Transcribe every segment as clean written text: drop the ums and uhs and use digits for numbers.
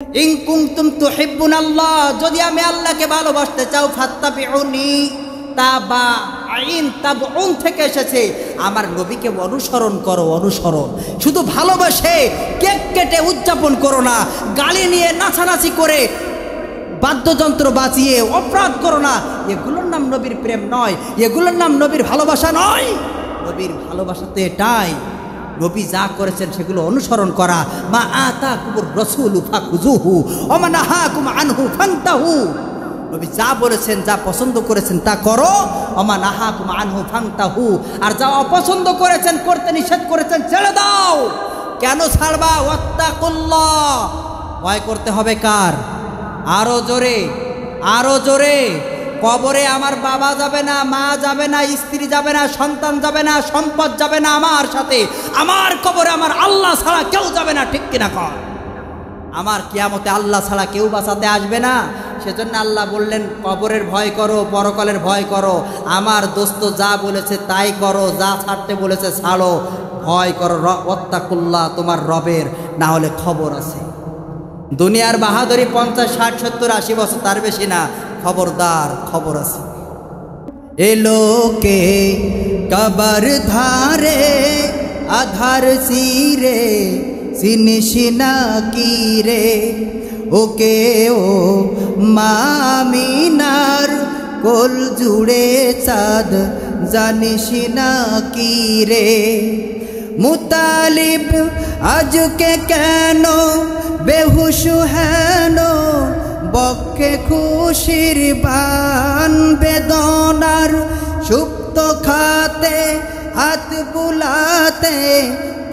In কুনতুম তুহিব্বুনাল্লাহ, যদি আমি আল্লাহকে ভালোবাসতে চাও ফাত্তাবিউনি, তাবউন থেকে এসেছে আমার নবীকে অনুসরণ করো। অনুসরণ শুধু ভালোবাসে কেক কেটে উদযাপন করো না, গালি নিয়ে নাচানাচি করে বাদ্যযন্ত্র বাজিয়ে অপরাধ করো না। এগুলোর নাম নবীর প্রেম নয়, এগুলোর নাম নবীর ভালোবাসা নয়। নবীর ভালোবাসা তো এটাই, নবী যা করেছেন সেগুলো অনুসরণ করা। মা আতাকুমুর রাসূলু ফাখুযুহু ওয়া মা নাহাকুম আনহু ফান্তাহু। নবী যা বলেছেন, যা পছন্দ করেছেন তা করো। ওয়া মা নাহাকুম আনহু ফান্তাহু, আর যা অপছন্দ করেছেন, করতে নিষেধ করেছেন, ছেড়ে দাও। কেন ছাড়বা? ওয়াত্তাকুল্লাহ, ভয় করতে হবে কার? আরো জোরে, আরো জোরে। কবরে আমার বাবা যাবে না, মা যাবে না, স্ত্রী যাবে না, সন্তান যাবে না, সম্পদ যাবে না আমার সাথে। আমার কবরে আমার আল্লাহ ছাড়া কেউ যাবে না, ঠিক কিনা কর? আমার কিয়ামতে আল্লাহ ছাড়া কেউ বাঁচাতে আসবে না। সেজন্য আল্লাহ বললেন কবরের ভয় করো, পরকালের ভয় করো। আমার দোস্ত যা বলেছে তাই করো, যা ছাড়তে বলেছে ছাড়ো। ভয় করো ওয়াত্তাকুল্লাহ, তোমার রবের, না হলে খবর আছে। দুনিয়ার বাহাদুরি 50, 60, 70, 80 বছর, তার বেশি না। খবরদার, খবর আছে। এলোকে কবর ধারে আধার সিরে সিনিসিনা কি রে, ওকে ও মামিনার কোল জুড়ে চাঁদ জানিসিনা কি রে। মুতালিব আজকে কেন বেহুশ হেন, বক্ষে খুশির বান বেদনার সুপ্ত খাতে হাত বুলাতে,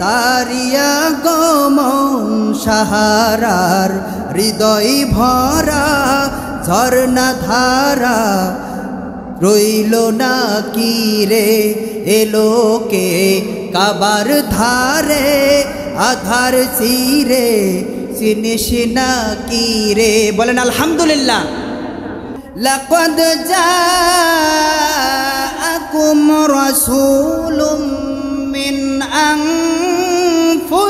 তারিয়া গমন সাহারার হৃদয় ভরা ঝর্ণা ধারা রইল না কি রে। এলোকে কাবার ধারে আধার সিরে সিনিসিনা কি রে। বলেন আলহামদুলিল্লাহ। লাকাদ জাআকুম রাসূলুম মিন আনফুসিকুম,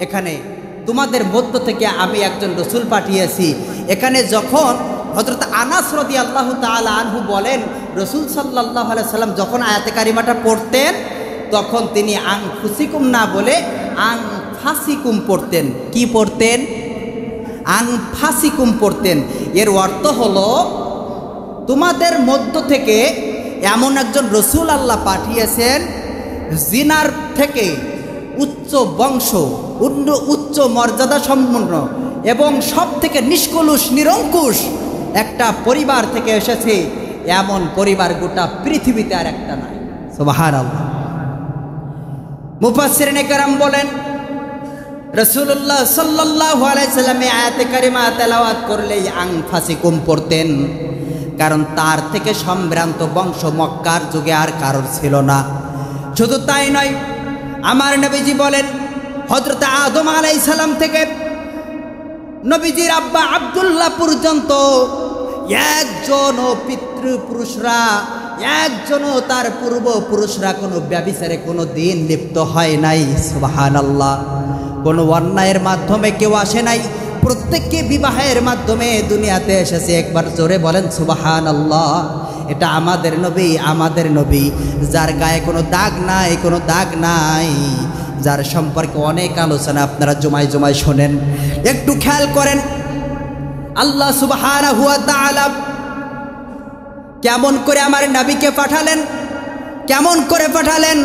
এখানে তোমাদের মধ্য থেকে আমি একজন রসুল পাঠিয়েছি। এখানে যখন হযরত আনাস রাদিয়াল্লাহু তাআলা আনহু বলেন, রসুল সাল্লাল্লাহু আলাইহি সাল্লাম যখন আয়াতে কারিমাটা পড়তেন তখন তিনি আনফুসিকুম না বলে আনফাসিকুম পড়তেন। কি পড়তেন? আনফাসিকুম পড়তেন। এর অর্থ হলো তোমাদের মধ্য থেকে এমন একজন রসুল আল্লাহ পাঠিয়েছেন জিনার থেকে উচ্চ বংশ, উচ্চ মর্যাদা সম্পন্ন এবং সব থেকে নিষ্কলুষ নিরঙ্কুশ একটা পরিবার থেকে এসেছে। এমন পরিবার গোটা পৃথিবীতে আর একটা নাই। সুবহানাল্লাহ। মুফাসসিরিনে কেরাম বলেন রাসূলুল্লাহ সাল্লাল্লাহু আলাইহি সাল্লাম আয়াতে কারিমা তেলাওয়াত করলেই আনফাসিকুম পড়তেন, কারণ তার থেকে সম্ভ্রান্ত বংশ মক্কার যুগে আর কারোর ছিল না। শুধু তাই নয়, আমার নবীজি বলেন হযরত আদম আলাইহিস সালাম থেকে নবীজির আব্বা আব্দুল্লাহ পর্যন্ত একজনও পিতৃপুরুষরা, একজনও তার পূর্বপুরুষরা কোনো ব্যভিচারে কোনো দিন লিপ্ত হয় নাই। সুবহানাল্লাহ। কোনো অন্যায়ের মাধ্যমে কেউ আসে নাই, প্রত্যেককে বিবাহের মাধ্যমে দুনিয়াতে এসেছে। একবার জোরে বলেন সুবহানাল্লাহ। এটা আমাদের নবী, আমাদের নবী, যার গায়ে কোনো দাগ নাই, কোনো দাগ নাই, যার সম্পর্কে অনেক আলোচনা আপনারা জমায় জমায় শোনেন। একটু খেয়াল করেন আল্লাহ সুবহানাহু ওয়া তাআলা কেমন করে আমার নবীকে পাঠালেন, কেমন করে পাঠালেন।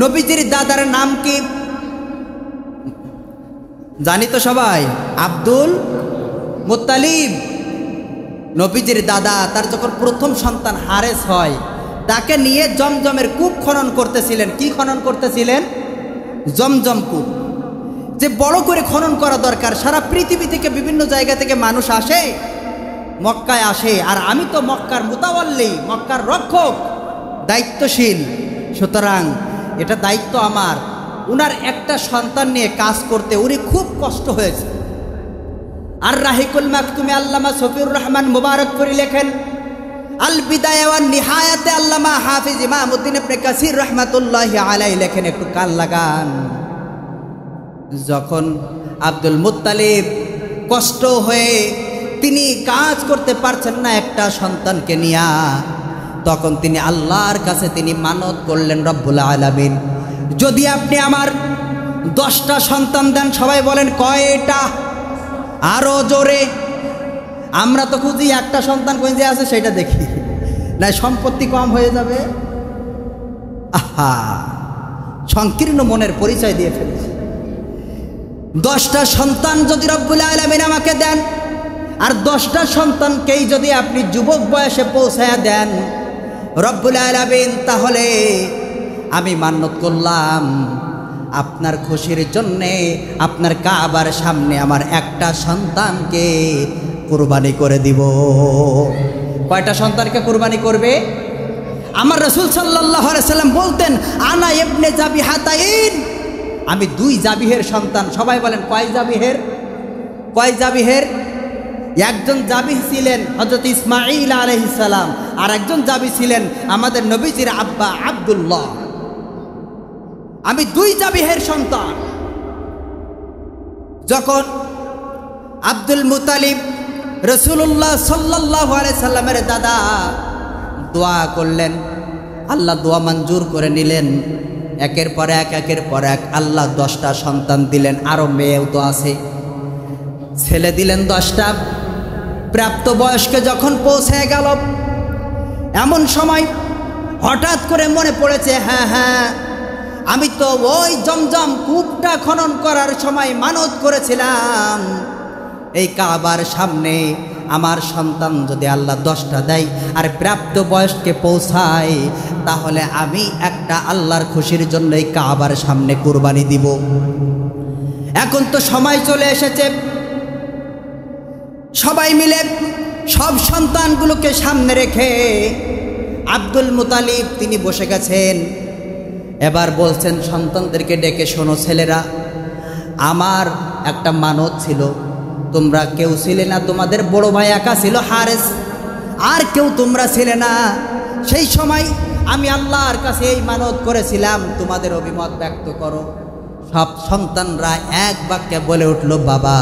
নবীজির দাদার নাম কি জানি তো সবাই? Abdul Muttalib. নবীজির দাদা, তার যখন প্রথম সন্তান হারেস হয়, তাকে নিয়ে জমজমের কূপ খনন করতেছিলেন। কি খনন করতেছিলেন? জমজম কূপ। যে বড় করে খনন করা দরকার। সারা পৃথিবী থেকে বিভিন্ন জায়গা থেকে মানুষ আসে, মক্কায় আসে, আর আমি তো মক্কার মুতাওয়াল্লি, মক্কার রক্ষক, দায়িত্বশীল। সুতরাং এটা দায়িত্ব আমার। উনার একটা সন্তান নিয়ে কাজ করতে উনি খুব কষ্ট হয়েছে। আর রাহিকুল মাকতুমে আল্লামা সফিউর রহমান মুবারকপুরি লেখেন, আল বিদায়া ওয়ান নিহায়াতে আল্লামা হাফিজ ইমামউদ্দিন ইবনে কাসির রাহমাতুল্লাহি আলাইহি লেখেন, একটু কান লাগান। যখন আব্দুল মুত্তালিব কষ্ট হয়ে তিনি কাজ করতে পারছেন না একটা সন্তানকে নিয়ে, তখন তিনি আল্লাহর কাছে তিনি মানত করলেন, রব্বুল আলামিন যদি আপনি আমার 10টা সন্তান দেন। সবাই বলেন কয়টা? আরো জোরে। আমরা তো খুঁজি একটা সন্তান কোন যে আছে সেটা দেখি, না সম্পত্তি কম হয়ে যাবে। আহা, সংকীর্ণ মনের পরিচয় দিয়ে ফেলেছি। 10টা সন্তান যদি রব্বুল আলামিন আমাকে দেন, আর 10টা সন্তানকেই যদি আপনি যুবক বয়সে পৌঁছায়া দেন রব্বুল আলামিন, তাহলে আমি মান্নত করলাম আপনার খুশির জন্যে আপনার কাবার সামনে আমার একটা সন্তানকে কুরবানি করে দিব। কয়টা সন্তানকে কুরবানি করবে? আমার রাসূল সাল্লাল্লাহু আলাইহি সাল্লাম বলতেন, আনা ইবনে জাবিহাতাইন, আমি 2 জাবিহের সন্তান। সবাই বলেন কয় জাবিহের? কয় জাবিহের? একজন জাবিহ ছিলেন হযরত ইসমাঈল আলাইহিস সালাম, আর একজন জাবি ছিলেন আমাদের নবীজির আব্বা আব্দুল্লাহ। আমি 2 জাবিহের সন্তান। যখন আব্দুল মুতালিব রাসূলুল্লাহ সাল্লাল্লাহু আলাইহি সাল্লামের দাদা দোয়া করলেন, আল্লাহ দোয়া মঞ্জুর করে নিলেন। একের পর এক আল্লাহ 10টা সন্তান দিলেন, আরো মেয়েও তো আছে। ছেলে দিলেন 10টা। প্রাপ্ত বয়স্কে যখন পৌঁছে গেল, এমন সময় হঠাৎ করে মনে পড়েছে, হ্যাঁ আমি তো ওই জমজম কূপটা খনন করার সময় মানত করেছিলাম, এই কাবার সামনে আমার সন্তান যদি আল্লাহ 10টা দেয় আর প্রাপ্ত বয়সকে পৌঁছায়, তাহলে আমি একটা আল্লাহর খুশির জন্য এই কাবার সামনে কুরবানি দিব। এখন তো সময় চলে এসেছে। সবাই মিলে সব সন্তানগুলোকে সামনে রেখে আব্দুল মুতালিব তিনি বসে গেছেন। এবার বলছেন সন্তানদেরকে ডেকে, শোনো ছেলেরা, আমার একটা মানত ছিল, তোমরা কেউ ছিলে না, তোমাদের বড় ভাই একা ছিল হারেস, আর কেউ তোমরা ছিলে না। সেই সময় আমি আল্লাহর কাছে এই মানত করেছিলাম, তোমাদের অভিমত ব্যক্ত করো। সব সন্তানরা এক বাক্যে বলে উঠল, বাবা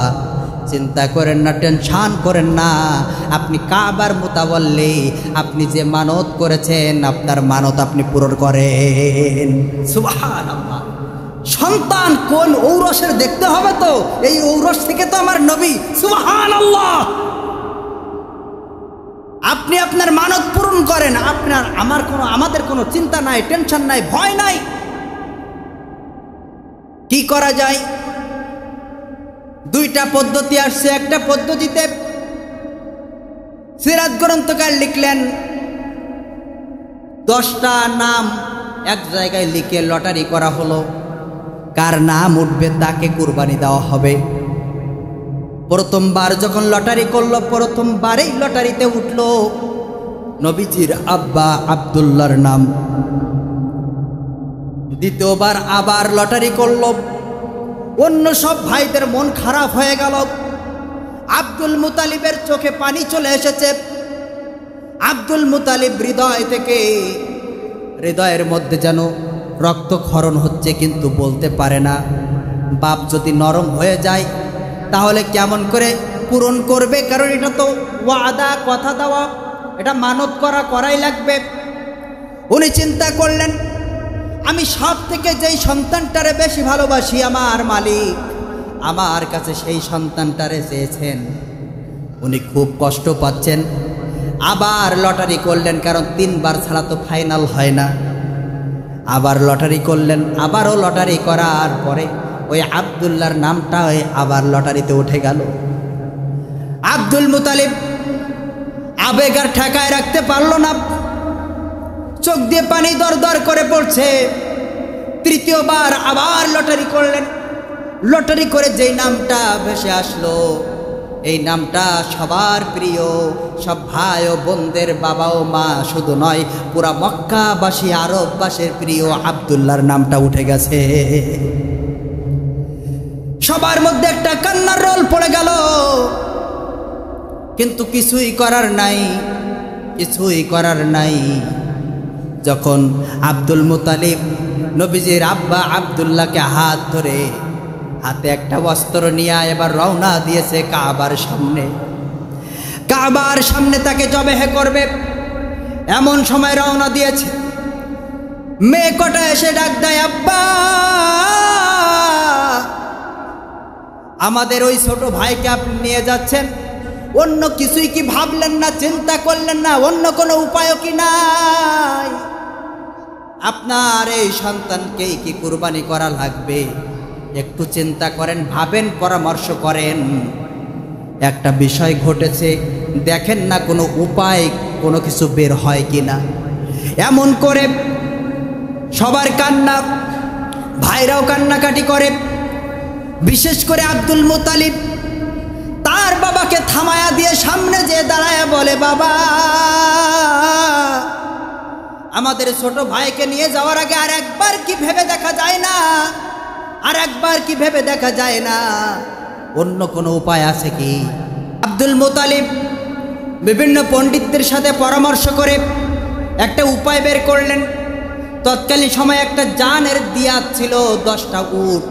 চিন্তা করেন না, টেনশন করেন না, আপনি কাবার মুতাওয়াল্লি, আপনি যে মানত করেছেন আপনার মানত আপনি পূরণ করেন। সুবহানাল্লাহ। সন্তান কোন ঔরসের দেখতে হবে, তো এই ঔরস থেকে তো আমার নবী। সুবহানাল্লাহ। আপনি আপনার মানত পূরণ করেন, আমাদের কোনো চিন্তা নাই, টেনশন নাই, ভয় নাই। কি করা যায়? 2টা পদ্ধতি আসছে। একটা পদ্ধতিতে সিরাত গ্রন্থকার লিখলেন 10টা নাম এক জায়গায় লিখে লটারি করা হলো, কার নাম উঠবে তাকে কুরবানি দেওয়া হবে। প্রথমবার যখন লটারি করলো, প্রথমবারেই লটারিতে উঠলো নবীজির আব্বা আব্দুল্লাহর নাম। দ্বিতীয়বার আবার লটারি করলো, অন্য সব ভাইদের মন খারাপ হয়ে গেল। আব্দুল মুতালিবের চোখে পানি চলে এসেছে। আব্দুল মুতালিব হৃদয়ের মধ্যে যেন রক্তক্ষরণ হচ্ছে, কিন্তু বলতে পারে না। বাপ যদি নরম হয়ে যায় তাহলে কেমন করে পূরণ করবে? কারণ এটা তো ওয়াদা, কথা দেওয়া, এটা মানত করাই লাগবে। উনি চিন্তা করলেন, আমি সব থেকে যেই সন্তানটারে বেশি ভালোবাসি, আমার মালিক আমার কাছে সেই সন্তানটারে চেয়েছেন। উনি খুব কষ্ট পাচ্ছেন। আবার লটারি করলেন, কারণ 3বার ছাড়া তো ফাইনাল হয় না। আবার লটারি করলেন, আবারও লটারি করার পরে ওই আব্দুল্লাহর নামটা আবার লটারিতে উঠে গেল। আব্দুল মুতালিব আবেগ আর ঠেকায় রাখতে পারল না, চোখ দিয়ে পানি দরদর করে পড়ছে। তৃতীয়বার আবার লটারি করলেন। লটারি করে যেই নামটা ভেসে আসলো, এই নামটা সবার প্রিয়, সব ভাই ও বোনদের বাবা ও মা শুধু নয়, পুরা মক্কাবাসী আরববাসীর প্রিয় আব্দুল্লাহর নামটা উঠে গেছে। সবার মধ্যে একটা কান্নার রোল পড়ে গেল, কিন্তু কিছুই করার নাই। যখন আব্দুল মুতালিব নবীজির আব্বা আব্দুল্লাহকে হাত ধরে হাতে একটা বস্ত্র নিয়ে এবার রওনা দিয়েছে কাবার সামনে। কাবার সামনে তাকে জবেহ করবে, এমন সময় রওনা দিয়েছে। মেয়ে কটা এসে ডাক দেয়, আব্বা আমাদের ওই ছোট ভাইকে আপনি নিয়ে যাচ্ছেন, অন্য কিছুই কি ভাবলেন না, চিন্তা করলেন না, অন্য কোনো উপায় কি নাই? আপনার এই সন্তানকেই কি কুরবানি করা লাগবে? একটু চিন্তা করেন, ভাবেন, পরামর্শ করেন। একটা বিষয় ঘটেছে, দেখেন না কোনো উপায়, কোনো কিছু বের হয় কি না। এমন করে সবার কান্না, ভাইরাও কান্নাকাটি করে। বিশেষ করে আব্দুল মুতালিব তার বাবাকে থামায়া দিয়ে সামনে যে দাঁড়ায় বলে, বাবা আমাদের ছোট ভাইকে নিয়ে যাওয়ার আগে আর একবার কি ভেবে দেখা যায় না, আর একবার কি ভেবে দেখা যায় না, অন্য কোনো উপায় আছে কি? আব্দুল মুতালিব বিভিন্ন পণ্ডিতদের সাথে পরামর্শ করে একটা উপায় বের করলেন। তৎকালীন সময় একটা জানের দিয়াত ছিল 10টা উট।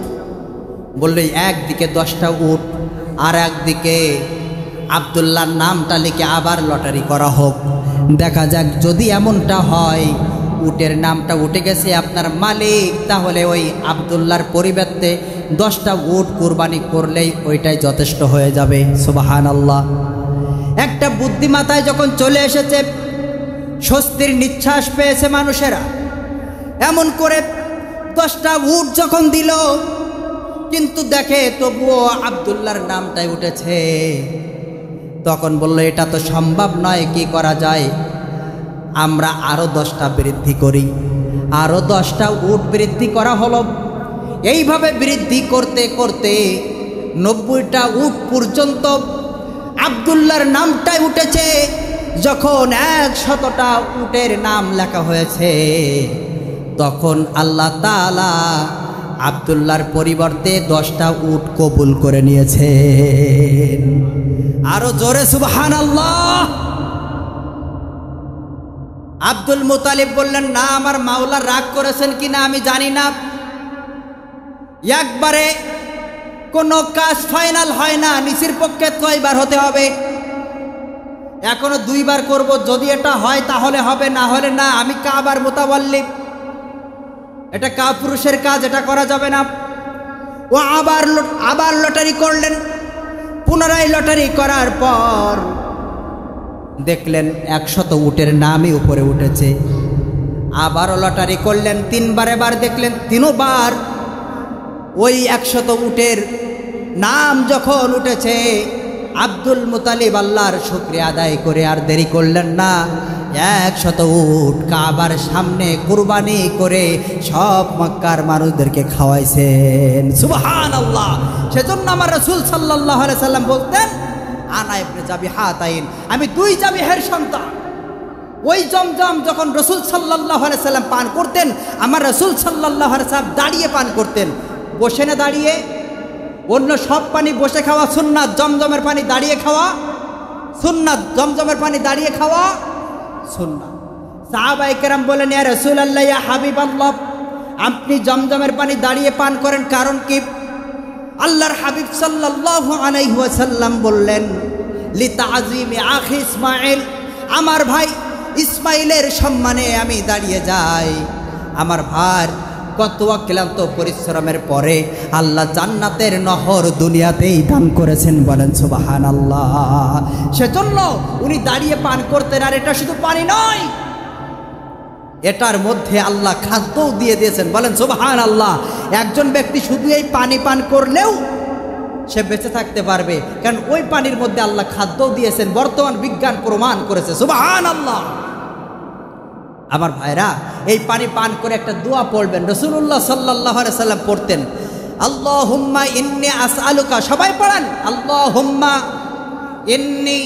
বললো একদিকে 10টা উট, আর একদিকে আব্দুল্লাহর নামটা লিখে আবার লটারি করা হোক, দেখা যাক যদি এমনটা হয় উটের নামটা উঠে গেছে আপনার মালিক, তাহলে ওই আব্দুল্লাহর পরিবর্তে 10টা উট কুরবানি করলেই ওইটাই যথেষ্ট হয়ে যাবে। সুবহানাল্লাহ। একটা বুদ্ধিমাতায় যখন চলে এসেছে, স্বস্তির নিঃশ্বাস পেয়েছে মানুষেরা। এমন করে 10টা উট যখন দিল, কিন্তু দেখে তবুও আব্দুল্লাহর নামটাই উঠেছে। তখন বলল, এটা তো সম্ভব নয়, কি করা যায়? আমরা আরো 10টা বৃদ্ধি করি। আরো 10টা উট বৃদ্ধি করা হলো। এইভাবে বৃদ্ধি করতে করতে 90টা উট পর্যন্ত আব্দুল্লাহর নামটাই উঠেছে। যখন 100টা উটের নাম লেখা হয়েছে, তখন আল্লাহ তাআলা আব্দুল্লাহর পরিবর্তে 10টা উট কবুল করে নিয়েছেন। আরো জোরে সুবহানাল্লাহ। আব্দুল মুতালিব বললেন, না আমার মাওলা রাগ করেছেন কিনা আমি জানি না, একবারে কোনো কাজ ফাইনাল হয় না, নিচের পক্ষে 6বার হতে হবে, এখনো 2বার করব, যদি এটা হয় তাহলে হবে, না হলে না। আমি কাবার মুতাওয়াল্লি, এটা কাপুরুষের কাজ, এটা করা যাবে না। ও আবার লটারি করলেন। পুনরায় লটারি করার পর দেখলেন 100 উটের নামই উপরে উঠেছে। আবারও লটারি করলেন, 3বার। এবার দেখলেন 3বার ওই 100 উটের নাম যখন উঠেছে, আব্দুল মুতালিব আল্লাহর শুকরিয়া আদায় করে আর দেরি করলেন না, 100 উট কাবার সামনে কুরবানি করে সব মক্কার মানুষদেরকে খাওয়াইছেন। সুবহানাল্লাহ। সেজন্য আমার রাসূল সাল্লাল্লাহু আলাইহি সাল্লাম বলতেন, আনা ইবনে জাবিহাতাইন, আমি 2 জাবিহের সন্তান। ওই জমজম যখন রাসূল সাল্লাল্লাহু আলাইহি সাল্লাম পান করতেন, আমার রাসূল সাল্লাল্লাহু আলাইহি সাল্লাম দাঁড়িয়ে পান করতেন, বসে না দাঁড়িয়ে। অন্য সব পানি বসে খাওয়া সুন্নাত, জমজমের পানি দাঁড়িয়ে খাওয়া সুন্নাত, জমজমের পানি দাঁড়িয়ে খাওয়া সুন্নাত। সাহাবায়ে কেরাম বলেন, ইয়া রাসূলুল্লাহ, ইয়া হাবিবাল্লাহ, আপনি জমজমের পানি দাঁড়িয়ে পান করেন, কারণ কি? আল্লাহর হাবিব সাল্লাল্লাহু আলাইহি ওয়াসাল্লাম বললেন, লিতাযীমি আখি ইসমাঈল, আমার ভাই ইসমাইলের সম্মানে আমি দাঁড়িয়ে যাই। আমার ভাই কত ক্লান্ত পরিশ্রমের পরে আল্লাহ জান্নাতের নহর দুনিয়াতেই দান করেছেন, বলেন সুবহানাল্লাহ। সেজন্য উনি দাঁড়িয়ে পান করতেন। আর এটা শুধু পানি নয়, এটার মধ্যে আল্লাহ খাদ্যও দিয়ে দিয়েছেন, বলেন সুবহানাল্লাহ। একজন ব্যক্তি শুধু এই পানি পান করলেও সে বেঁচে থাকতে পারবে, কারণ ওই পানির মধ্যে আল্লাহ খাদ্যও দিয়েছেন। বর্তমান বিজ্ঞান প্রমাণ করেছে, সুবহানাল্লাহ। আমার ভাইরা, এই পানি পান করে একটা দোয়া পড়বেন, রাসূলুল্লাহ সাল্লাল্লাহু আলাইহি সাল্লাম পড়তেন, আল্লাহুম্মা ইন্নী আসআলুকা, সবাই পড়েন, আল্লাহুম্মা ইন্নী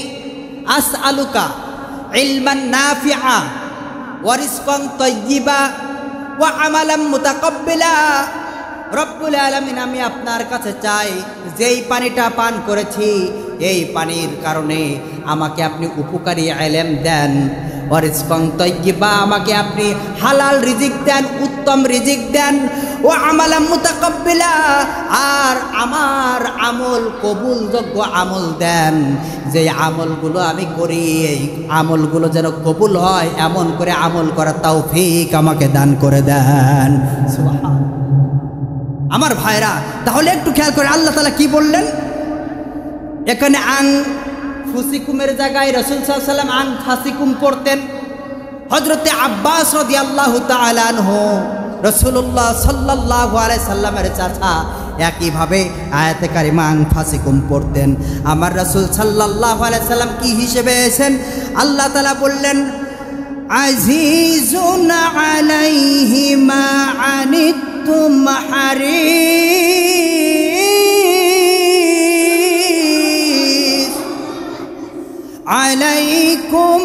আসআলুকা ইলমান নাফিআ ওয়া রিজকান তাইয়্যিবা ওয়া আমালান মুতাকাব্বিলা। রব্বুল আলামিন, আমি আপনার কাছে চাই যেই পানিটা পান করেছি, এই পানির কারণে আমাকে আপনি উপকারী ইলম দেন, ওয়া রিজকান তাইয়্যিবা, আমাকে আপনি হালাল রিজিক দেন, উত্তম রিজিক দেন, ওয়া আমালাম মুতাকাব্বিলা, আর আমার আমল কবুলযোগ্য আমল দেন, যে আমলগুলো আমি করি এই আমলগুলো যেন কবুল হয় এমন করে আমল করার তৌফিক আমাকে দান করে দেন। সুবহান। আমার ভাইরা, তাহলে একটু খেয়াল করে আল্লাহ তাআলা কি বললেন এখানে? আন ফুসিকুমের জায়গায় রাসূল সাল্লাল্লাহু আলাইহি ওয়াসাল্লাম আন ফাসিকুম পড়তেন। হযরতে আব্বাস রাদিয়াল্লাহু তাআলা আনহু রাসূলুল্লাহ সাল্লাল্লাহু আলাইহি সাল্লামের চাচা একইভাবে আয়াতে কারিমা আন ফাসিকুম পড়তেন। আমার রাসূল সাল্লাল্লাহু আলাইহি সাল্লাম কি হিসেবে এসেছেন? আল্লাহ তাআলা বললেন আজিজুন আলাইহি মা আনিতুম হারিস আলাইকুম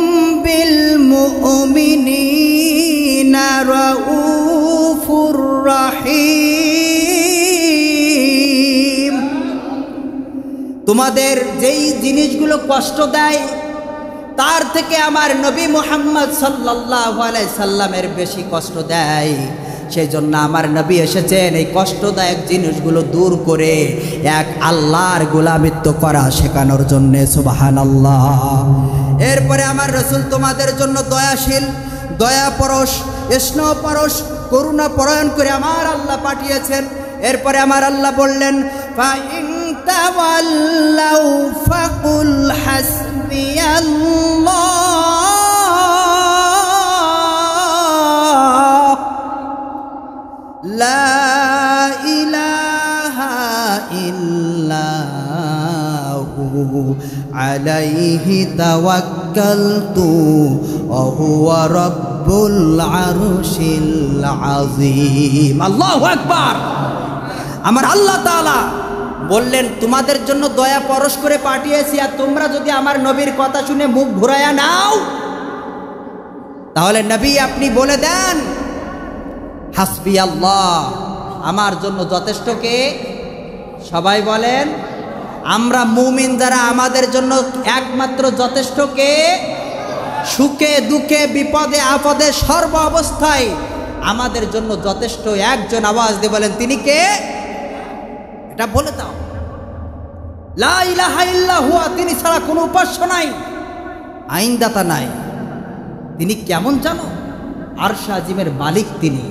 বিল মুমিনিনা রাউফুর রাহিম। তোমাদের যেই জিনিসগুলো কষ্ট দেয় তার থেকে আমার নবী মুহাম্মদ সাল্লাল্লাহু আলাইহি সাল্লামের বেশি কষ্ট দেয়, সেই জন্য আমার নবী এসেছেন এই কষ্টদায়ক জিনিসগুলো দূর করে এক আল্লাহর গোলামিত্ব করা শেখানোর জন্য। সুবহানাল্লাহ। এরপরে আমার রাসূল তোমাদের জন্য দয়াশীল, দয়াপরশ, স্নেহপরশ, করুণা পরায়ণ করে আমার আল্লাহ পাঠিয়েছেন। এরপরে আমার আল্লাহ বললেন ফাইন তাওয়াল্লাউ ফাকুল হাসবিয়াল্লাহ লা ইলাহা ইল্লাহু আলাইহি তাওয়াক্কালতু ওয়া হুয়া রাব্বুল আরশিল আযীম। আল্লাহু আকবার। আমার আল্লাহ তাআলা বললেন তোমাদের জন্য দয়া পরশ করে পাঠিয়েছি, আর তোমরা যদি আমার নবীর কথা শুনে মুখ ঘুরায়া নাও তাহলে নবী আপনি বলে দেন হাসবি আল্লাহ, আমার জন্য যথেষ্ট কে? সবাই বলেন আমরা মুমিন যারা আমাদের জন্য একমাত্র যথেষ্ট কে? সুখে দুঃখে বিপদে আপদে সর্ব অবস্থায় আমাদের জন্য যথেষ্ট একজন, আওয়াজ দিয়ে বলেন তিনি কে? এটা বলে দাও। লা ইলাহা ইল্লাহু, তিনি ছাড়া কোনো উপাস্য নাই, আইনদাতা নাই। তিনি কেমন জানো? আরশ আজিমের মালিক তিনি।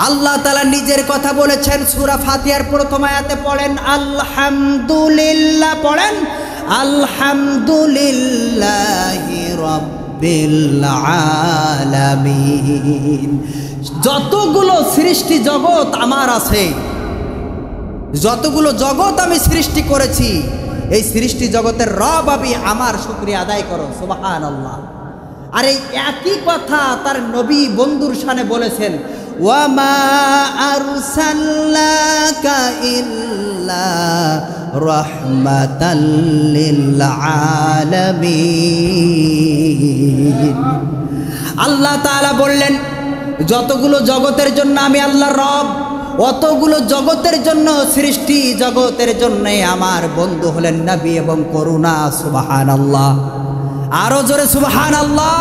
আল্লাহ তাআলা নিজের কথা বলেছেন সূরা ফাতিহার প্রথম আয়াতে, পড়েন আলহামদুলিল্লাহ, পড়েন আলহামদুলিল্লাহি রাব্বিল আলামিন। যতগুলো সৃষ্টি জগৎ আমার আছে, যতগুলো জগৎ আমি সৃষ্টি করেছি, এই সৃষ্টি জগতের রব আমি, আমার শুকরিয়া আদায় করো। সুবহানাল্লাহ। আর এই একই কথা তার নবী বন্ধুর শানে বলেছেন ওয়া মা আরসালনাকা ইল্লা রাহমাতাল লিল আলামিন। আল্লাহ তাআলা বললেন যতগুলো জগতের জন্য আমি আল্লাহর রব, অতগুলো জগতের জন্য সৃষ্টি জগতের জন্য আমার বন্ধু হলেন নবী এবং করুণা। সুবহানাল্লাহ। আরো জোরে সুবহানাল্লাহ।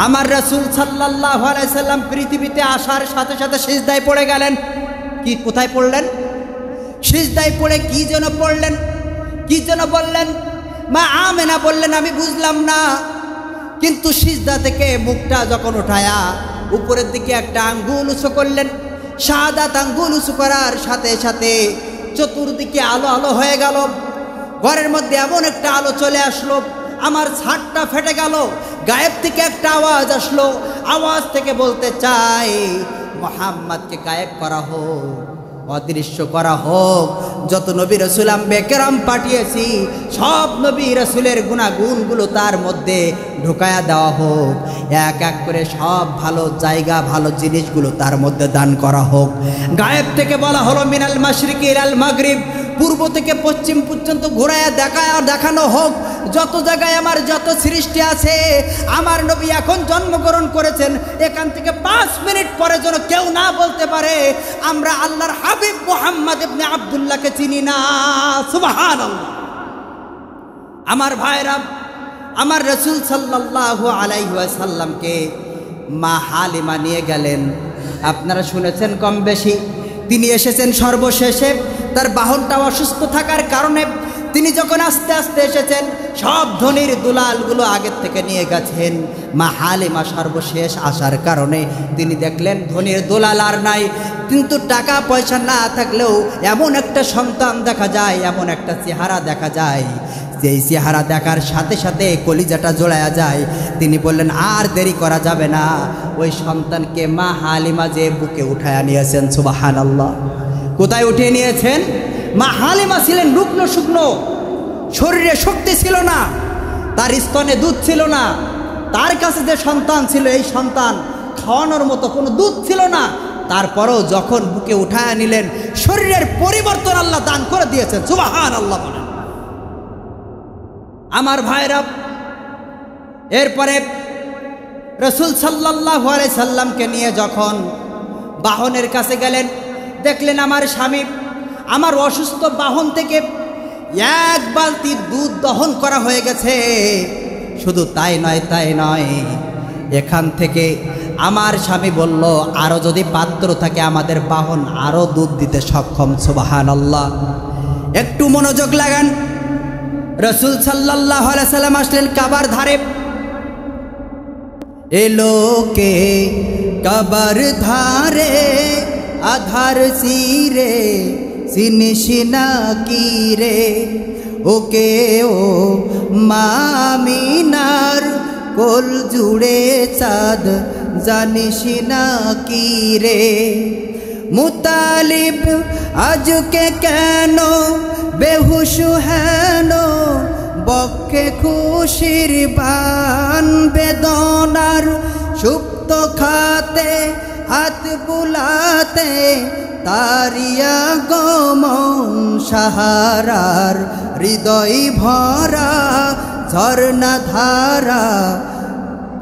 আমার রাসূল সাল্লাল্লাহু আলাইহি সাল্লাম পৃথিবীতে আসার সাথে সাথে সিজদায় পড়ে গেলেন। কি কোথায় পড়লেন? সিজদায় পড়ে কি যেন পড়লেন, কি যেন বললেন? মা আমেনা বললেন আমি বুঝলাম না, কিন্তু সিজদা থেকে মুখটা যখন উঠায়া উপরের দিকে একটা আঙ্গুল উঁচু করলেন, শাহাদাত আঙ্গুল উঁচু করার সাথে সাথে চতুর্দিকে আলো আলো হয়ে গেল। ঘরের মধ্যে এমন একটা আলো চলে আসলো, আমার ছাদটা ফেটে গেল। গায়েব থেকে একটা আওয়াজ আসলো, আওয়াজ থেকে বলতে চাই মুহাম্মদকে গায়েব করা হোক, অদৃশ্য করা হোক। যত নবী রাসূল আম্বিয়া কেরাম পাঠিয়েছি সব নবী রাসূলের গুণাগুণগুলো তার মধ্যে ঢুকায়া দেওয়া হোক। এক এক করে সব ভালো জায়গা ভালো জিনিসগুলো তার মধ্যে দান করা হোক। গায়েব থেকে বলা হলো মিনাল মাশরিকি ইলাল মাগরিব, পূর্ব থেকে পশ্চিম পর্যন্ত ঘোরায়া দেখানো হোক। যত জায়গায় আমার যত সৃষ্টি আছে, আমার নবী এখন জন্মগ্রহণ করেছেন, এখান থেকে 5 মিনিট পরে যেন কেউ না বলতে পারে আমরা আল্লাহর হাবিব মুহাম্মদ ইবনে আব্দুল্লাহকে চিনি না। সুবহানাল্লাহ। আমার ভাইরা, আমার রাসূল সাল্লাল্লাহু আলাইহি ওয়াসাল্লামকে মা হালিমা নিয়ে গেলেন আপনারা শুনেছেন কম বেশি। তিনি এসেছেন সর্বশেষে, তার বাহনটা অসুস্থ থাকার কারণে তিনি যখন আস্তে আস্তে এসেছেন, সব ধনির দুলালগুলো আগের থেকে নিয়ে গেছেন। মা হালিমা সর্বশেষ আসার কারণে তিনি দেখলেন ধনির দুলাল আর নাই, কিন্তু টাকা পয়সা না থাকলেও এমন একটা সন্তান দেখা যায়, এমন একটা চেহারা দেখা যায়, যেই চেহারা দেখার সাথে সাথে কলিজাটা জোড়ায়া যায়। তিনি বললেন আর দেরি করা যাবে না, ওই সন্তানকে মা হালিমা যে বুকে উঠায়া নিয়েছেন। সুবহানাল্লাহ। কোথায় উঠিয়ে নিয়েছেন? মা হালিমা ছিলেন রুগ্ন শুকনো, শরীরে শক্তি ছিল না, তার স্তনে দুধ ছিল না, তার কাছে যে সন্তান ছিল এই সন্তান খাওয়ানোর মতো কোনো দুধ ছিল না। তারপরেও যখন বুকে উঠায়া নিলেন, শরীরের পরিবর্তন আল্লাহ দান করে দিয়েছেন। সুবহানাল্লাহ বলেন। আমার ভাইরা, এরপরে রাসূল সাল্লাল্লাহু আলাইহি সাল্লামকে নিয়ে যখন বাহনের কাছে গেলেন, দেখলেন আমার স্বামী আমার অসুস্থ বাহন থেকে এক বালতি দুধ দহন করা হয়ে গেছে। শুধু তাই নয়, এখান থেকে আমার স্বামী বলল আরও যদি পাত্র থাকে আমাদের বাহন আরও দুধ দিতে সক্ষম। সুবহানাল্লাহ। একটু মনোযোগ লাগান। রাসূল সাল্লাল্লাহু আলাইহি সাল্লাম আসলেন কাবার ধারে। এলো কে কাবার ধারে আধার সিরে সিনশিনা কি রে, ওকে ও মামিনার কোল জুড়ে চাঁদ জানিস না কি রে। মুতালিব আজকে কেন বেহুশ হেন, বক্ষে খুশির বান বেদনার সুপ্ত খাতে হাত বুলাতে, তারিয়া গমন সাহারার হৃদয় ভরা ঝর্ণা ধারা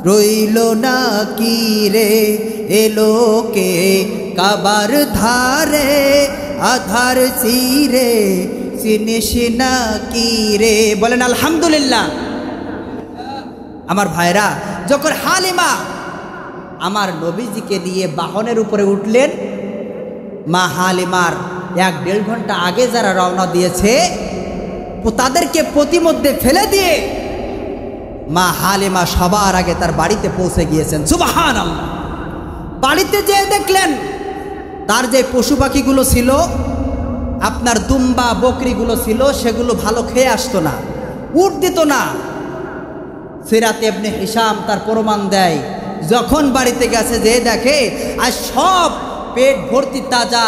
রইল না কি রে। এলো কে কাবার ধারে আধার সিরে চিনিস না কি রে। বলেন আলহামদুলিল্লাহ। আমার ভাইরা, যখন হালিমা আমার নবীজিকে নিয়ে বাহনের উপরে উঠলেন, মা হালিমার 1-1.5 ঘন্টা আগে যারা রওনা দিয়েছে তাদেরকে প্রতিমধ্যে ফেলে দিয়ে মা হালিমা সবার আগে তার বাড়িতে পৌঁছে গিয়েছেন। সুবহানাল্লাহ। বাড়িতে যেয়ে দেখলেন তার যে পশু পাখিগুলো ছিল, আপনার দুম্বা বকরিগুলো ছিল, সেগুলো ভালো খেয়ে আসতো না, উট দিত না। সিরাত ইবনে হিশাম তার প্রমাণ দেয়, যখন বাড়িতে গেছে যে দেখে আর সব পেট ভর্তি তাজা,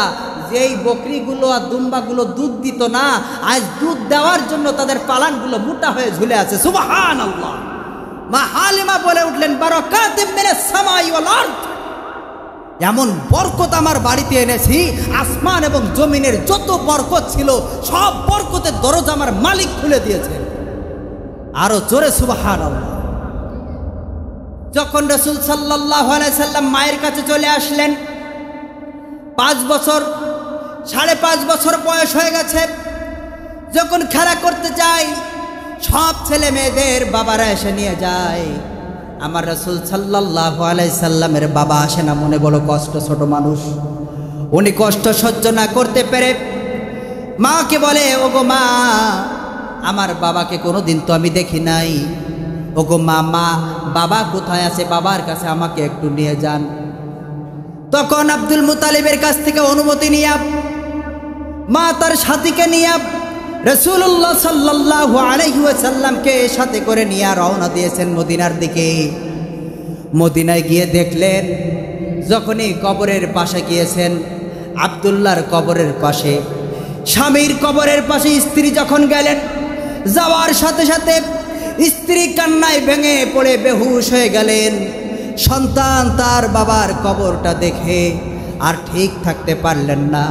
যেই বকরিগুলো আর দুম্বাগুলো দুধ দিত না, আজ দুধ দেওয়ার জন্য তাদের পালানগুলো মোটা হয়ে ঝুলে আছে। সুবহানাল্লাহ। মা হালিমা বলে উঠলেন বারাকাতুম মিনাস সামাই ওয়াল আরদ, এমন বরকত আমার বাড়িতে এনেছি, আসমান এবং জমিনের যত বরকত ছিল সব বরকতের দরজা আমার মালিক খুলে দিয়েছেন। আরো জোরে সুবহানাল্লাহ। যখন রাসূল সাল্লাল্লাহু আলাইহি সাল্লাম মায়ের কাছে চলে আসলেন, 5 বছর 5.5 বছর বয়স হয়ে গেছে। যখন খেলা করতে যায়, সব ছেলে মেয়েদের বাবারা এসে নিয়ে যায়। আমার রাসূল সাল্লাল্লাহু আলাইহি সাল্লামের বাবা আসে না, মনে বড় কষ্ট, ছোট মানুষ, উনি কষ্ট সহ্য না করতে পেরে মাকে বলে, ওগো মা, আমার বাবাকে কোনোদিন তো আমি দেখি নাই, ওগো মা, মা বাবা কোথায় আছে, বাবার কাছে আমাকে একটু নিয়ে যান। তখন আব্দুল মুতালিবের কাছ থেকে অনুমতি নিয়ে মা তার সাথীকে নিয়ে রাসূলুল্লাহ সাল্লাল্লাহু আলাইহি ওয়াসাল্লামকে সাথে করে নিয়ে রওনা দিয়েছেন মদিনার দিকে। মদিনায় গিয়ে দেখলেন, যখনই কবরের পাশে গিয়েছেন, আব্দুল্লাহর কবরের পাশে, স্বামীর কবরের পাশে স্ত্রী যখন গেলেন, যাওয়ার সাথে সাথে স্ত্রী কান্নায় ভেঙে পড়ে বেহুশ হয়ে গেলেন। সন্তান তার বাবার কবরটা দেখে আর ঠিক থাকতে পারলেন না,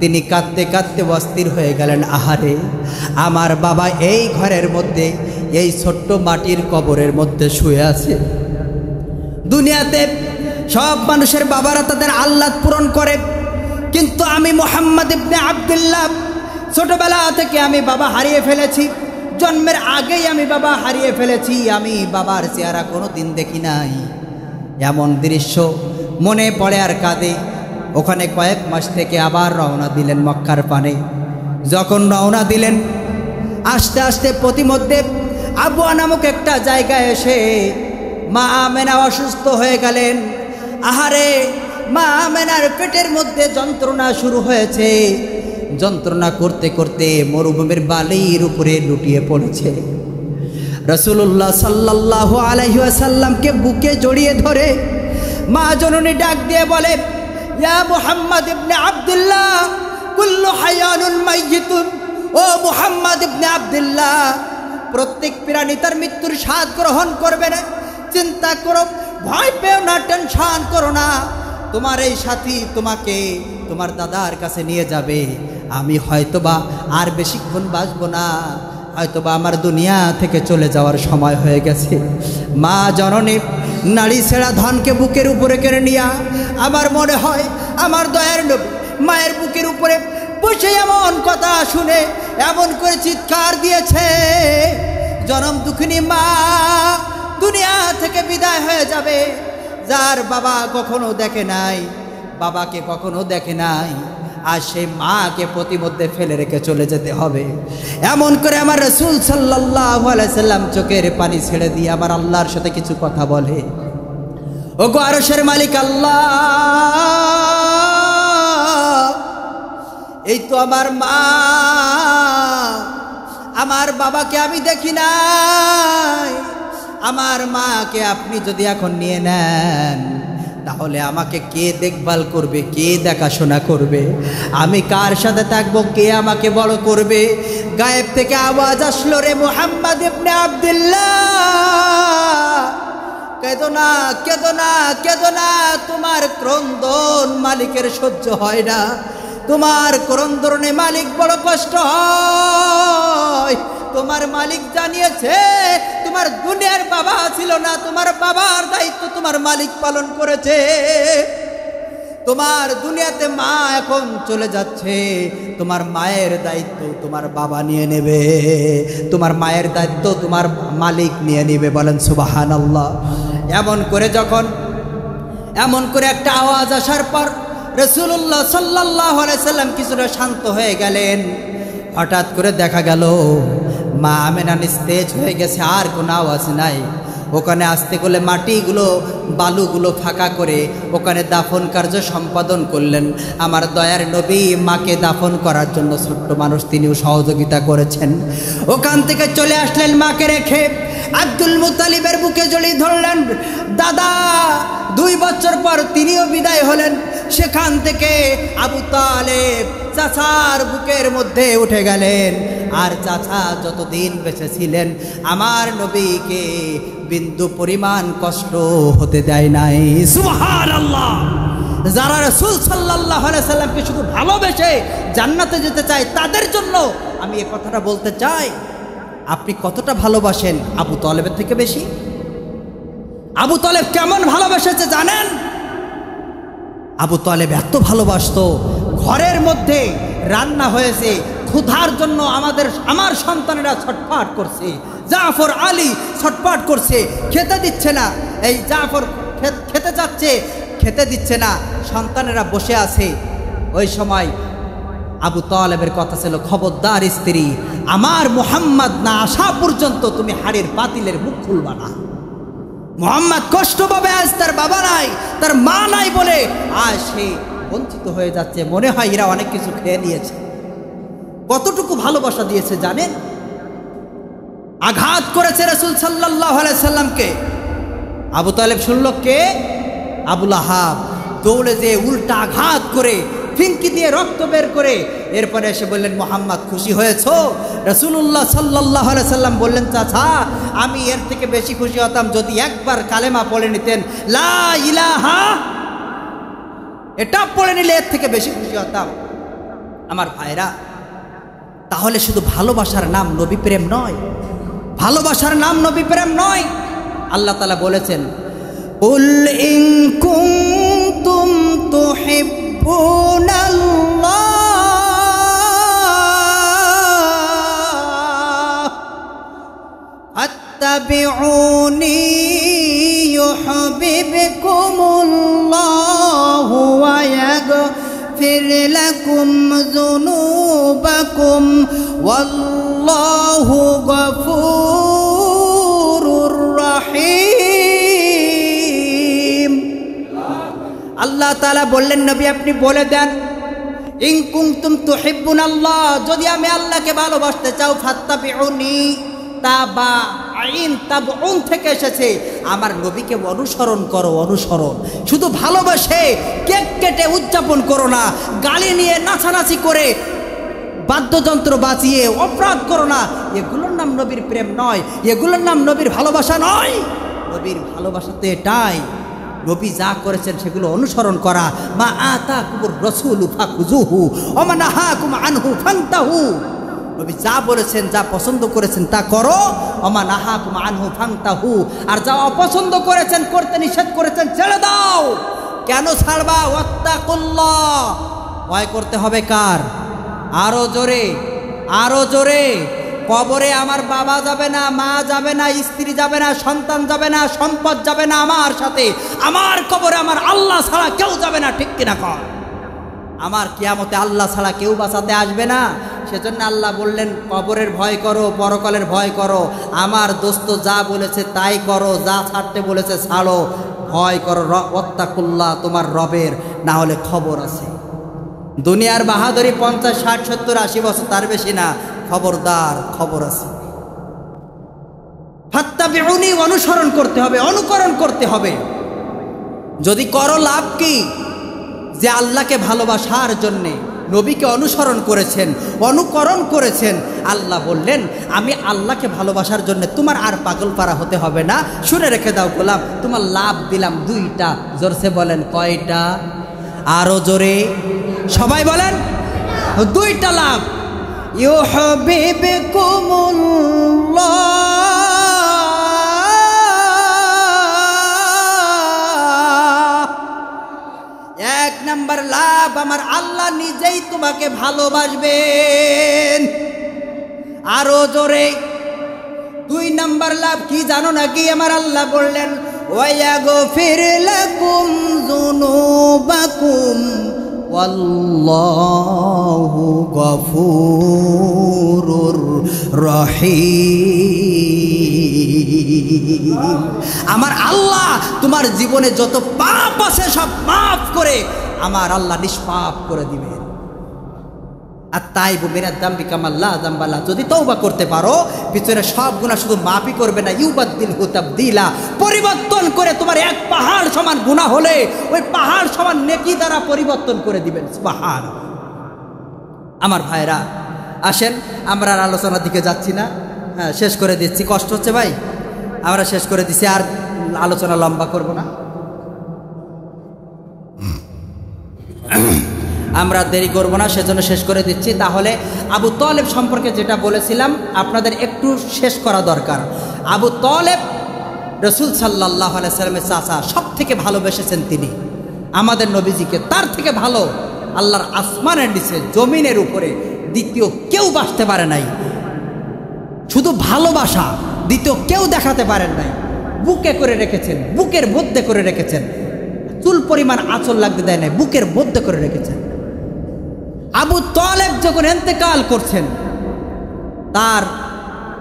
তিনি কাঁদতে কাঁদতে অস্থির হয়ে গেলেন। আহারে, আমার বাবা এই ঘরের মধ্যে, এই ছোট্ট মাটির কবরের মধ্যে শুয়ে আছে। দুনিয়াতে সব মানুষের বাবারা তাদের আহ্লাদ পূরণ করে, কিন্তু আমি মুহাম্মদ ইবনে আব্দুল্লাহ ছোটবেলা থেকে আমি বাবা হারিয়ে ফেলেছি, জন্মের আগেই আমি বাবা হারিয়ে ফেলেছি, আমি বাবার চেহারা কোনো দিন দেখি নাই। এমন দৃশ্য মনে পড়ে আর কাঁদে। ওখানে কয়েক মাস থেকে আবার রওনা দিলেন মক্কার পানে। যখন রওনা দিলেন আস্তে আস্তে প্রতিমধ্যে আবওয়া নামক একটা জায়গায় এসে মা আমেনা অসুস্থ হয়ে গেলেন। আহারে, মা আমেনার পেটের মধ্যে যন্ত্রণা শুরু হয়েছে। যন্ত্রণা করতে করতে মরুভূমির বালির উপরে লুটিয়ে পড়েছে। রাসূলুল্লাহ সাল্লাল্লাহু আলাইহি ওয়াসাল্লামকে বুকে জড়িয়ে ধরে মা জননী ডাক দিয়ে বলে, ইয়া মুহাম্মদ ইবনে আব্দুল্লাহ, কুল্লু হায়ানুন মাইয়িতুন। ও মুহাম্মদ ইবনে আব্দুল্লাহ, প্রত্যেক প্রাণী তার মৃত্যুর স্বাদ গ্রহণ করবে না। চিন্তা করো, ভয় পেও না, টেনশন করো না। তোমার এই সাথী তোমাকে তোমার দাদার কাছে নিয়ে যাবে। আমি হয়তোবা আর বেশিক্ষণ বাঁচব না, হয়তোবা আমার দুনিয়া থেকে চলে যাওয়ার সময় হয়ে গেছে। মা জননী নারী ছেঁড়া ধনকে বুকের উপরে কেড়ে নিয়া আমার মনে হয় আমার দয়ার নবী মায়ের বুকের উপরে বসে এমন কথা শুনে এমন করে চিৎকার দিয়েছে, জনম দুঃখিনী মা দুনিয়া থেকে বিদায় হয়ে যাবে। যার বাবা কখনো দেখে নাই, বাবাকে কখনো দেখে নাই, আর সেই মাকে প্রতিমধ্যে ফেলে রেখে চলে যেতে হবে। এমন করে আমার রাসূল সাল্লাল্লাহু আলাইহি সাল্লাম চোখের পানি ছেড়ে দিয়ে আমার আল্লাহর সাথে কিছু কথা বলে, ওগো আরশের মালিক আল্লাহ, এই তো আমার মা, আমার বাবাকে আমি দেখি নাই। আমার মাকে আপনি যদি এখন নিয়ে নেন তাহলে আমাকে কে দেখভাল করবে, কে দেখাশোনা করবে? আমি কার সাথে থাকবো, কে আমাকে বড় করবে? গায়েব থেকে আওয়াজ আসলো, রে মুহাম্মদ ইবনে আব্দুল্লাহ, কেঁদো না, কেঁদো না, কেঁদো না। তোমার ক্রন্দন মালিকের সহ্য হয় না, তোমার ক্রন্দনে মালিক বড় কষ্ট হয়। তোমার মালিক জানিয়েছে তোমার দুনিয়ার বাবা ছিল না, তোমার বাবার দায়িত্ব তোমার মালিক পালন করেছে। তোমার দুনিয়াতে মা এখন চলে যাচ্ছে, তোমার মায়ের দায়িত্ব তোমার বাবা নিয়ে নেবে, তোমার মায়ের দায়িত্ব তোমার মালিক নিয়ে নেবে। বলেন সুবহানাল্লাহ। এমন করে একটা আওয়াজ আসার পর রাসূলুল্লাহ সাল্লাল্লাহু আলাইহি সাল্লাম কিছুটা শান্ত হয়ে গেলেন। হঠাৎ করে দেখা গেল মা আমেনা নিস্তেজ হয়ে গেছে, আর কোনো আওয়াজ নাই। ওখানে আসতে গেলে মাটিগুলো বালুগুলো ফাঁকা করে ওখানে দাফন কার্য সম্পাদন করলেন। আমার দয়ার নবী মাকে দাফন করার জন্য ছোট্ট মানুষ, তিনিও সহযোগিতা করেছেন। ওখান থেকে চলে আসলেন মাকে রেখে, আব্দুল মুত্তালিবের বুকে জড়িয়ে ধরলেন। দাদা 2 বছর পর তিনিও বিদায় হলেন। সেখান থেকে আবু তালেব চাচার বুকের মধ্যে উঠে গেলেন। আর চাচা যতদিন বেঁচে ছিলেন আমার নবীকে বিন্দু পরিমাণ কষ্ট হতে দেয় নাই। সুবহানাল্লাহ। যারা রাসূল সাল্লাল্লাহু আলাইহি সাল্লামকে শুধু ভালোবেসে জান্নাতে যেতে চায় তাদের জন্য আমি এই কথাটা বলতে চাই, আপনি কতটা ভালোবাসেন আবু তালেবের থেকে বেশি? আবু তালেব কেমন ভালোবেসেছে জানেন? আবু তালেব এত ভালোবাসতো, ঘরের মধ্যে রান্না হয়েছে, ক্ষুধার জন্য আমার সন্তানেরা ছটফট করছে, জাফর আলী ছটফট করছে, খেতে দিচ্ছে না। এই জাফর খেতে যাচ্ছে, খেতে দিচ্ছে না, সন্তানেরা বসে আছে। ওই সময় আবু তালেবের কথা ছিল, খবরদার স্ত্রী, আমার মুহাম্মদ না আসা পর্যন্ত তুমি হাড়ের পাতিলের মুখ খুলবা না। মুহাম্মদ কষ্ট পাবে, আজ তার বাবা নাই, তার মা নাই বলে আজ সে বঞ্চিত হয়ে যাচ্ছে। মনে হয় এরা অনেক কিছু খেয়ে নিয়েছে। কতটুকু ভালোবাসা দিয়েছে জানেন? আঘাত করেছে রাসূল সাল্লাল্লাহু আলাইহি সাল্লামকে। আবু তালেব শুনল কে? আবুল আহাব। দৌড়ে যে উল্টা আঘাত করে ফিনকি দিয়ে রক্ত বের করে এরপরে এসে বললেন, মুহাম্মদ খুশি হয়েছো? রাসূলুল্লাহ সাল্লাল্লাহু আলাইহি সাল্লাম বললেন, চাচা আমি এর থেকে বেশি খুশি হতাম যদি একবার কালেমা পড়ে নিতেন, লা ইলাহা, এটা পড়ে নিলে এর থেকে বেশি খুশি হতাম। আমার ভাইরা, তাহলে শুধু ভালোবাসার নাম নবী প্রেম নয়, ভালোবাসার নাম নবী প্রেম নয়। আল্লাহ তাআলা বলেছেন, কুল ইন কুনতুম তুহিব্বুনাল্লাহ ফাত্তাবিউনি ইউহিব্বুকুমুল্লাহ يغفر لكم ذنوبكم والله غفور رحيم আল্লাহ তাআলা বললেন নবী আপনি বলে দেন ইন কুনতুম তুহিব্বুনাল্লাহ যদি আমি আল্লাহকে ভালোবাসতে চাও ফাত্তাবিউনি তাবা আইন তাবউন থেকে এসেছে আমার নবীকে অনুসরণ করো অনুসরণ শুধু ভালোবাসে কেক কেটে উদযাপন করো না গালি নিয়ে নাচানাচি করে বাদ্যযন্ত্র বাজিয়ে অপরাধ করো না এগুলোর নাম নবীর প্রেম নয় এগুলোর নাম নবীর ভালোবাসা নয় নবীর ভালোবাসা তো এটাই নবী যা করেছেন সেগুলো অনুসরণ করা মা আতাকুমুর রাসূলু ফাখুযুহু ওয়া মা নাহাকুম আনহু ফান্তাহু নবী যা বলেছেন যা পছন্দ করেছেন তা করো ওয়া মা নাহাকুম আনহু ফান্তাহু আর যা অপছন্দ করেছেন করতে নিষেধ করেছেন ছেড়ে দাও কেন ছাড়বা ওয়াত্তাকুল্লাহ ভয় করতে হবে কার আরো জোরে কবরে আমার বাবা যাবে না মা যাবে না স্ত্রী যাবে না সন্তান যাবে না সম্পদ যাবে না আমার সাথে আমার কবরে আমার আল্লাহ ছাড়া কেউ যাবে না ঠিক কিনা কর আমার কিয়ামতে আল্লাহ ছাড়া কেউ বাঁচাতে আসবে না সেজন্য আল্লাহ বললেন কবরের ভয় করো পরকালের ভয় করো আমার দোস্ত যা বলেছে তাই করো যা ছাড়তে বলেছে ছাড়ো ভয় করো ওয়াত্তাকুল্লাহ তোমার রবের না হলে খবর আছে দুনিয়ার বাহাদুরি 50 60 70 80 বছর তার বেশি না খবরদার খবর আছে ফাত্তাবিউনি অনুসরণ করতে হবে অনুকরণ করতে হবে যদি করো লাভ কি যে আল্লাহকে ভালোবাসার জন্য নবীকে অনুসরণ করেছেন অনুকরণ করেছেন আল্লাহ বললেন আমি আল্লাহকে ভালোবাসার জন্য তোমার আর পাগল পারা হতে হবে না শুনে রেখে দাও গোলাম তোমার লাভ দিলাম 2টা জোরসে বলেন কয়টা আরো জোরে সবাই বলেন 2টা লাভ ইউহিব্বুকুমুল্লাহ এক নাম্বার লাভ আমার আল্লাহ নিজেই তোমাকে ভালোবাসবেন আরো জোরে 2 নাম্বার লাভ কি জানো নাকি আমার আল্লাহ বললেন ওয়ায়াগফির লাকুম যুনুবাকুম ওয়াল্লাহু গফুরুর রহিম আমার আল্লাহ তোমার জীবনে যত পাপ আছে সব মাফ করে আমার আল্লাহ নিষ্পাপ করে দিবেন আর তাইবু মিনাদ যামবি কামা লা যামবা লাহু যদি তওবা করতে পারো পিছনে সব গুনাহ শুধু মাফই করবে না ইউবাদদিলহু তাবদীলা পরিবর্তন করে তোমার এক পাহাড় সমান গুনাহ হলে ওই পাহাড় সমান নেকি দ্বারা পরিবর্তন করে দিবেন সুবহানাল্লাহ আমার ভাইরা আসেন আমরা আর আলোচনার দিকে যাচ্ছি না হ্যাঁ শেষ করে দিচ্ছি কষ্ট হচ্ছে ভাই আমরা শেষ করে দিছি আর আলোচনা লম্বা করব না আমরা দেরি করব না সেজন্য শেষ করে দিচ্ছি তাহলে আবু তালেব সম্পর্কে যেটা বলেছিলাম আপনাদের একটু শেষ করা দরকার আবু তালেব রাসূল সাল্লাল্লাহু আলাইহি সাল্লামের চাচা সবথেকে ভালোবেসেছেন তিনি আমাদের নবীজিকে তার থেকে ভালো আল্লাহর আসমানের নিচে জমিনের উপরে দ্বিতীয় কেউ বাসতে পারে নাই শুধু ভালোবাসা দ্বিতীয় কেউ দেখাতে পারেন নাই বুকে করে রেখেছেন বুকের মধ্যে করে রেখেছেন চুল পরিমাণ আঁচল লাগতে দেয় নাই বুকের মধ্যে করে রেখেছেন আবু তালেব যখন ইন্তেকাল করছেন তার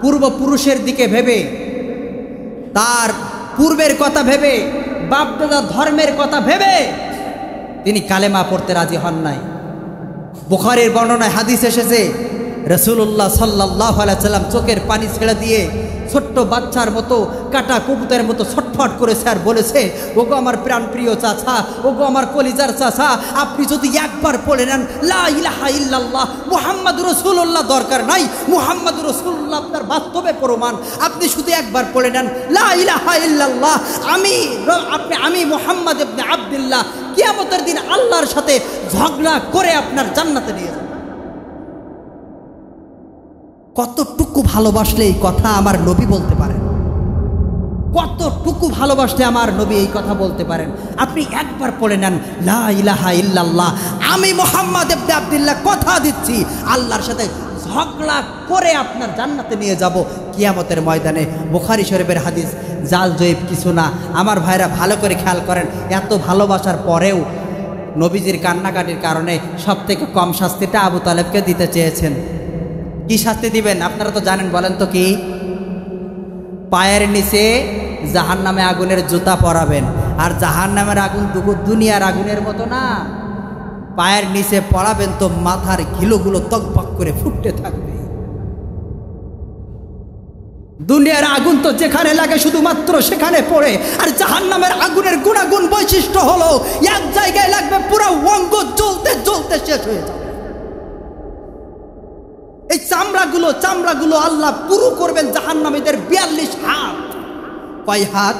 পূর্বপুরুষের দিকে ভেবে তার পূর্বের কথা ভেবে বাপদাদা ধর্মের কথা ভেবে তিনি কালেমা পড়তে রাজি হন নাই বুখারীর বর্ণনায় হাদিস এসেছে রাসূলুল্লাহ সাল্লাল্লাহু আলাইহি সাল্লাম চোখের পানি ছেড়ে দিয়ে ছোট্ট বাচ্চার মতো কাটা কবুতরের মতো ছটফট করেছে আর বলেছে ওগো আমার প্রাণপ্রিয় চাচা ওগো আমার কলিজার চাচা আপনি যদি একবার পড়ে নেন লা ইলাহা ইল্লাল্লাহ মুহাম্মাদুর রাসূলুল্লাহ দরকার নাই মুহাম্মাদুর রাসূলুল্লাহ আপনার বাস্তবে প্রমাণ আপনি শুধু একবার পড়ে নেন লা ইলাহা ইল্লাল্লাহ আমি মুহাম্মদ ইবনে আব্দুল্লাহ কিয়ামতের দিন আল্লাহর সাথে ঝগড়া করে আপনার জান্নাতে নিয়ে যাবেন কতটুকু ভালোবাসলে এই কথা আমার নবী বলতে পারেন কতটুকু ভালোবাসলে আমার নবী এই কথা বলতে পারেন আপনি একবার পড়ে নেন লা ইলাহা ইল্লাল্লাহ আমি মুহাম্মদ ইবনে আব্দুল্লাহ কথা দিচ্ছি আল্লাহর সাথে ঝগড়া করে আপনার জান্নাতে নিয়ে যাব কিয়ামতের ময়দানে বুখারী শরীফের হাদিস জাল জয়ীব কিছু না আমার ভাইরা ভালো করে খেয়াল করেন এত ভালোবাসার পরেও নবীজির কান্নাকাটির কারণে সব থেকে কম শাস্তিটা আবু তালেবকে দিতে চেয়েছেন। কি শাস্তি দিবেন আপনারা তো জানেন, বলেন তো কি? পায়ের নিচে জাহান্নামে আগুনের জুতা পরাবেন। আর জাহান্নামের আগুন দুনিয়ার আগুনের মতো না, পায়ের নিচে পরাবেন তো মাথার ঘিলুগুলো তকবক করে ফুটতে থাকবে। দুনিয়ার আগুন তো যেখানে লাগে শুধুমাত্র সেখানে পড়ে, আর জাহান্নামের আগুনের গুণাগুণ বৈশিষ্ট্য হলো এক জায়গায় লাগবে পুরো অঙ্গ জ্বলতে জ্বলতে শেষ হয়ে যাবে। এই চামড়াগুলো আল্লাহ পুরো করবেন জাহান্নামীদের 42 হাত। কয় হাত?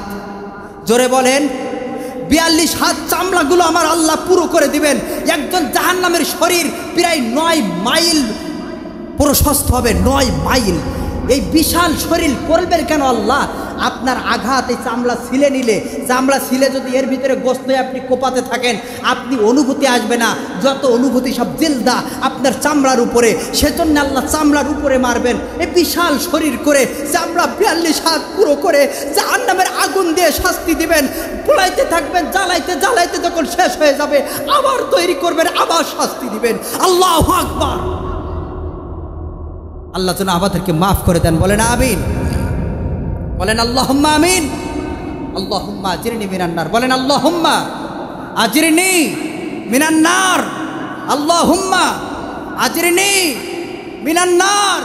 জোরে বলেন। 42 হাত চামড়াগুলো আমার আল্লাহ পুরো করে দিবেন। একজন জাহান্নামের শরীর প্রায় 9 মাইল প্রশস্ত হবে, 9 মাইল। এই বিশাল শরীর করবেন কেন আল্লাহ? আপনার আঘাত এই চামড়া ছিলে নিলে, চামড়া ছিলে যদি এর ভিতরে গোস্ত হয়ে আপনি কোপাতে থাকেন, আপনি অনুভূতি আসবে না। যত অনুভূতি সব জিলদা আপনার চামড়ার উপরে, সেজন্য আল্লাহ চামড়ার উপরে মারবেন। এই বিশাল শরীর করে চামড়া 42 হাত পুরো করে জাহান্নামের আগুন দিয়ে শাস্তি দিবেন। পোড়াইতে থাকবেন, জ্বালাইতে জ্বালাইতে যখন শেষ হয়ে যাবে আবার তৈরি করবেন, আবার শাস্তি দিবেন। আল্লাহু আকবার। আল্লাহ যেন আমাদেরকে মাফ করে দেন, বলেন আমিন। বলেন আল্লাহুম্মা আমিন। আল্লাহুম্মা আজিরনি মিনান নার। বলেন আল্লাহুম্মা আজিরনি মিনান নার। আল্লাহুম্মা আজিরনি মিনান নার।